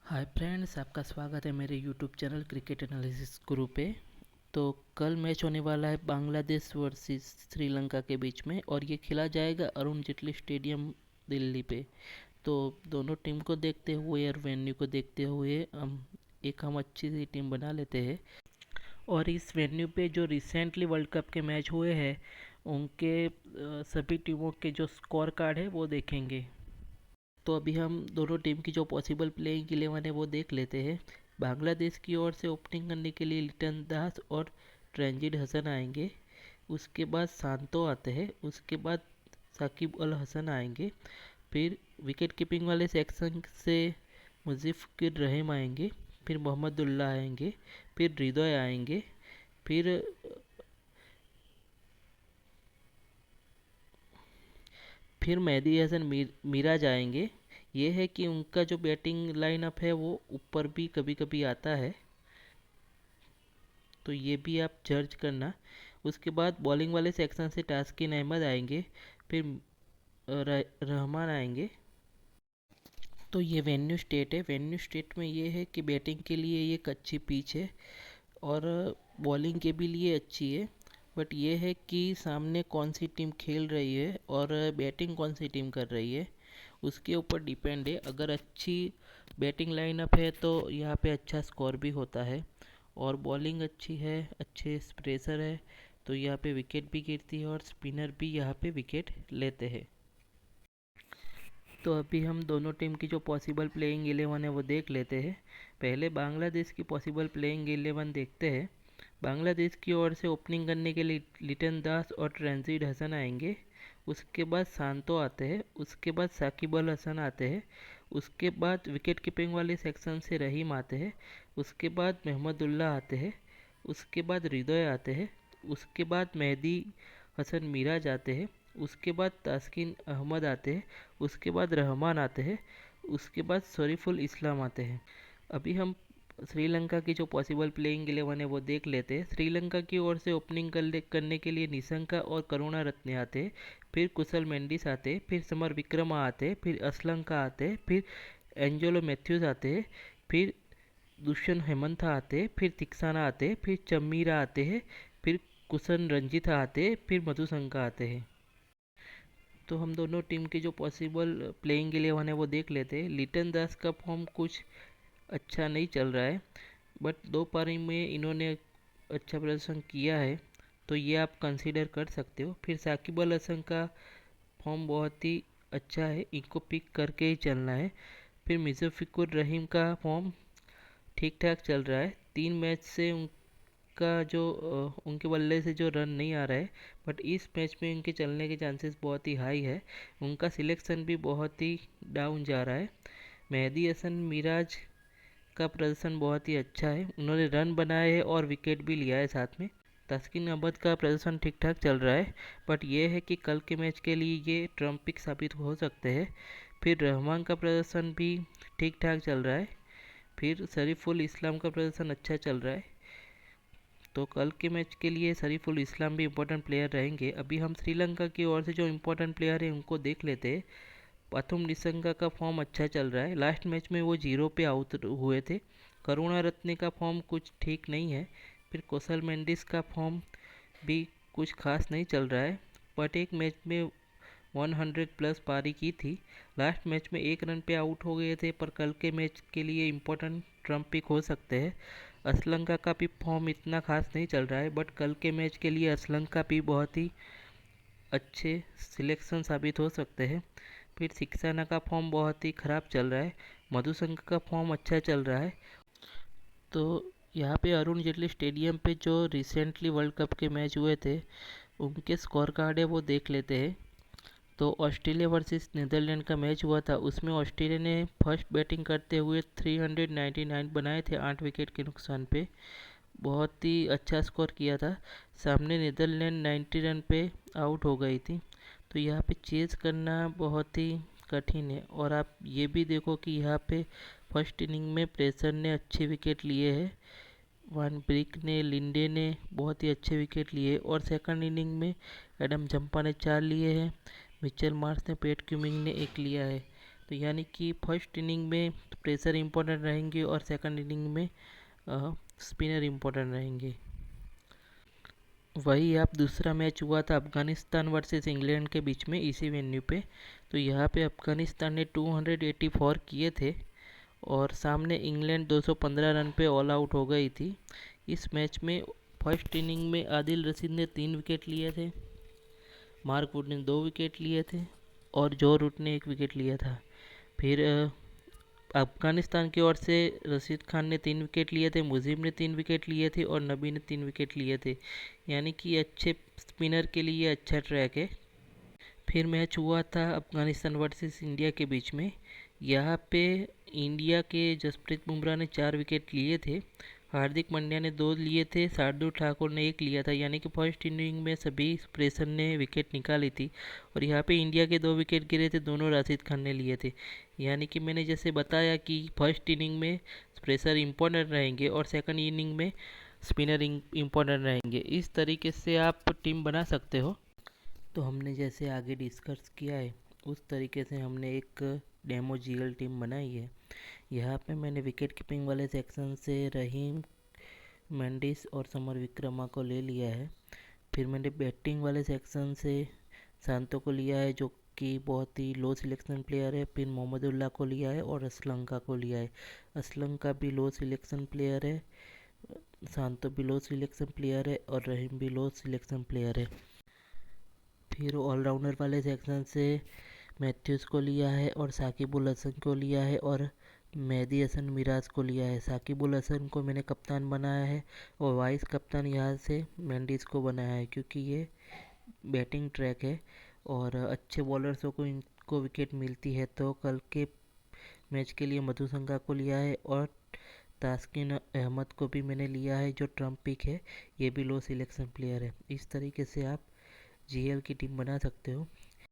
Hi friends, आपका स्वागत है मेरे यूट्यूब चैनल क्रिकेट एनालिसिस गुरु पे। तो कल मैच होने वाला है बांग्लादेश वर्सेस श्रीलंका के बीच में, और ये खेला जाएगा अरुण जेटली स्टेडियम दिल्ली पे। तो दोनों टीम को देखते हुए और वेन्यू को देखते हुए हम अच्छी सी टीम बना लेते हैं। और इस वेन्यू पे जो रिसेंटली वर्ल्ड कप के मैच हुए हैं उनके सभी टीमों के जो स्कोर कार्ड है वो देखेंगे। तो अभी हम दोनों टीम की जो पॉसिबल प्लेइंग 11 है वो देख लेते हैं। बांग्लादेश की ओर से ओपनिंग करने के लिए लिटन दास और ट्रेंजिड हसन आएंगे। उसके बाद सांतो आते हैं। उसके बाद साकिब अल हसन आएंगे। फिर विकेट कीपिंग वाले सेक्शन से मुजीफिर रहीम आएंगे। फिर मोहम्मदुल्लाह आएंगे। फिर हृदय आएंगे। फिर मेहदी हसन मिराज आएंगे। ये है कि उनका जो बैटिंग लाइनअप है वो ऊपर भी कभी कभी आता है, तो ये भी आप जज करना। उसके बाद बॉलिंग वाले सेक्शन से तास्किन अहमद आएंगे। फिर रहमान आएंगे। तो ये वेन्यू स्टेट है। वेन्यू स्टेट में ये है कि बैटिंग के लिए ये एक अच्छी पिच है और बॉलिंग के भी लिए अच्छी है। बट ये है कि सामने कौन सी टीम खेल रही है और बैटिंग कौन सी टीम कर रही है उसके ऊपर डिपेंड है। अगर अच्छी बैटिंग लाइनअप है तो यहाँ पे अच्छा स्कोर भी होता है, और बॉलिंग अच्छी है, अच्छे स्प्रेसर है, तो यहाँ पे विकेट भी गिरती है और स्पिनर भी यहाँ पे विकेट लेते हैं। तो अभी हम दोनों टीम की जो पॉसिबल प्लेइंग 11 है वो देख लेते हैं। पहले बांग्लादेश की पॉसिबल प्लेइंग 11 देखते हैं। बांग्लादेश की ओर से ओपनिंग करने के लिए लिटन दास और ट्रेंजिड हसन आएंगे। उसके बाद सांतो आते हैं। उसके बाद साकिब अल हसन आते हैं। उसके बाद विकेट कीपिंग वाले सेक्शन से रहीम आते हैं। उसके बाद महमदुल्लाह आते हैं। उसके बाद हृदय आते हैं। उसके बाद मेहदी हसन मिराज आते हैं। उसके बाद तास्किन अहमद आते हैं। उसके बाद रहमान आते हैं। उसके बाद शरीफुल इस्लाम आते हैं। अभी हम श्रीलंका की जो पॉसिबल प्लेइंग 11 है वो देख लेते हैं। श्रीलंका की ओर से ओपनिंग करने के लिए निशंका और करुणा रत्ने आते हैं। फिर कुशल मेंडिस आते हैं। फिर समर विक्रमा आते हैं। फिर असलंका आते हैं। फिर एंजेलो मैथ्यूज आते हैं। फिर दुष्यंत हेमंथा आते हैं। फिर तिक्साना आते हैं। फिर चमीरा आते हैं। फिर कुशन रंजीथा आते हैं। फिर मधुशंका आते हैं। तो हम दोनों टीम की जो पॉसिबल प्लेइंग 11 है वो देख लेते हैं। लिटन दास का फॉर्म कुछ अच्छा नहीं चल रहा है, बट दो पारी में इन्होंने अच्छा प्रदर्शन किया है, तो ये आप कंसीडर कर सकते हो। फिर साकिब अल हसन का फॉर्म बहुत ही अच्छा है, इनको पिक करके ही चलना है। फिर मुजफ्फिकुर रहीम का फॉर्म ठीक ठाक चल रहा है। 3 मैच से उनका जो उनके बल्ले से जो रन नहीं आ रहा है, बट इस मैच में इनके चलने के चांसेस बहुत ही हाई है। उनका सिलेक्शन भी बहुत ही डाउन जा रहा है। मेहदी हसन मिराज का प्रदर्शन बहुत ही अच्छा है, उन्होंने रन बनाए हैं और विकेट भी लिया है साथ में। तस्किन अहमद का प्रदर्शन ठीक ठाक चल रहा है, बट ये है कि कल के मैच के लिए ये ट्रम्प पिक साबित हो सकते हैं। फिर रहमान का प्रदर्शन भी ठीक ठाक चल रहा है। फिर शरीफुल इस्लाम का प्रदर्शन अच्छा चल रहा है। तो कल के मैच के लिए शरीफुल इस्लाम भी इम्पोर्टेंट प्लेयर रहेंगे। अभी हम श्रीलंका की ओर से जो इम्पोर्टेंट प्लेयर हैं उनको देख लेते हैं। पाथुम निशंका का फॉर्म अच्छा चल रहा है, लास्ट मैच में वो 0 पे आउट हुए थे। करुणा रत्ने का फॉर्म कुछ ठीक नहीं है। फिर कौशल मेंडिस का फॉर्म भी कुछ खास नहीं चल रहा है, बट एक मैच में 100 प्लस पारी की थी। लास्ट मैच में 1 रन पे आउट हो गए थे, पर कल के मैच के लिए इम्पोर्टेंट ट्रम्प पिक हो सकते हैं। असलंका का भी फॉर्म इतना खास नहीं चल रहा है, बट कल के मैच के लिए असलंका भी बहुत ही अच्छे सिलेक्शन साबित हो सकते हैं। फिर सिक्सेना का फॉर्म बहुत ही ख़राब चल रहा है। मधुशंका का फॉर्म अच्छा चल रहा है। तो यहाँ पे अरुण जेटली स्टेडियम पे जो रिसेंटली वर्ल्ड कप के मैच हुए थे उनके स्कोर कार्ड है वो देख लेते हैं। तो ऑस्ट्रेलिया वर्सेस नीदरलैंड का मैच हुआ था, उसमें ऑस्ट्रेलिया ने फर्स्ट बैटिंग करते हुए 399 बनाए थे 8 विकेट के नुकसान पे। बहुत ही अच्छा स्कोर किया था। सामने नीदरलैंड 90 रन पे आउट हो गई थी। तो यहाँ पे चेज़ करना बहुत ही कठिन है। और आप ये भी देखो कि यहाँ पे फर्स्ट इनिंग में प्रेसर ने अच्छे विकेट लिए हैं, वान ब्रिक ने, लिंडे ने बहुत ही अच्छे विकेट लिए, और सेकंड इनिंग में एडम जंपा ने 4 लिए हैं। मिचेल मार्श ने, पैट क्यूमिंग ने 1 लिया है। तो यानी कि फर्स्ट इनिंग में प्रेशर इम्पोर्टेंट रहेंगे और सेकंड इनिंग में स्पिनर इम्पोर्टेंट रहेंगे। वही आप दूसरा मैच हुआ था अफ़गानिस्तान वर्सेस इंग्लैंड के बीच में इसी वेन्यू पे। तो यहाँ पे अफ़गानिस्तान ने 284 किए थे और सामने इंग्लैंड 215 रन पे ऑल आउट हो गई थी। इस मैच में फर्स्ट इनिंग में आदिल रशीद ने 3 विकेट लिए थे, मार्क वुड ने 2 विकेट लिए थे और जो रूट ने 1 विकेट लिया था। फिर अफगानिस्तान की ओर से रशीद खान ने 3 विकेट लिए थे, मुजीब ने 3 विकेट लिए थे और नबी ने 3 विकेट लिए थे। यानी कि अच्छे स्पिनर के लिए अच्छा ट्रैक है। फिर मैच हुआ था अफगानिस्तान वर्सेस इंडिया के बीच में। यहाँ पे इंडिया के जसप्रीत बुमराह ने 4 विकेट लिए थे, हार्दिक पांड्या ने 2 लिए थे, शार्दुल ठाकुर ने 1 लिया था। यानी कि फर्स्ट इनिंग में सभी प्रेशर ने विकेट निकाली थी और यहाँ पे इंडिया के 2 विकेट गिरे थे, दोनों राशिद खान ने लिए थे। यानी कि मैंने जैसे बताया कि फर्स्ट इनिंग में प्रेशर इम्पोर्टेंट रहेंगे और सेकंड इनिंग में स्पिनर इम्पोर्टेंट रहेंगे। इस तरीके से आप टीम बना सकते हो। तो हमने जैसे आगे डिस्कस किया है उस तरीके से हमने एक डेमो जीएल टीम बनाई है। यहाँ पे मैंने विकेट कीपिंग वाले सेक्शन से रहीम, मेंडिस और समर विक्रमा को ले लिया है। फिर मैंने बैटिंग वाले सेक्शन से शांतो को लिया है जो कि बहुत ही लो सिलेक्शन प्लेयर है। फिर मोहम्मदुल्लाह को लिया है और असलंका को लिया है। असलंका भी लो सिलेक्शन प्लेयर है, शांतो भी लो सिलेक्शन प्लेयर है और रहीम भी लो सिलेक्शन प्लेयर है। फिर ऑलराउंडर वाले सेक्शन से मैथ्यूज़ को लिया है और साकिब उल हसन को लिया है और मेहदी हसन मिराज को लिया है। साकिब उल हसन को मैंने कप्तान बनाया है और वाइस कप्तान यहाँ से मेंडिस को बनाया है क्योंकि ये बैटिंग ट्रैक है और अच्छे बॉलर्सों को इनको विकेट मिलती है। तो कल के मैच के लिए मधु संगा को लिया है और तास्किन अहमद को भी मैंने लिया है जो ट्रम्प पिक है, ये भी लो सिलेक्शन प्लेयर है। इस तरीके से आप जीएल की टीम बना सकते हो।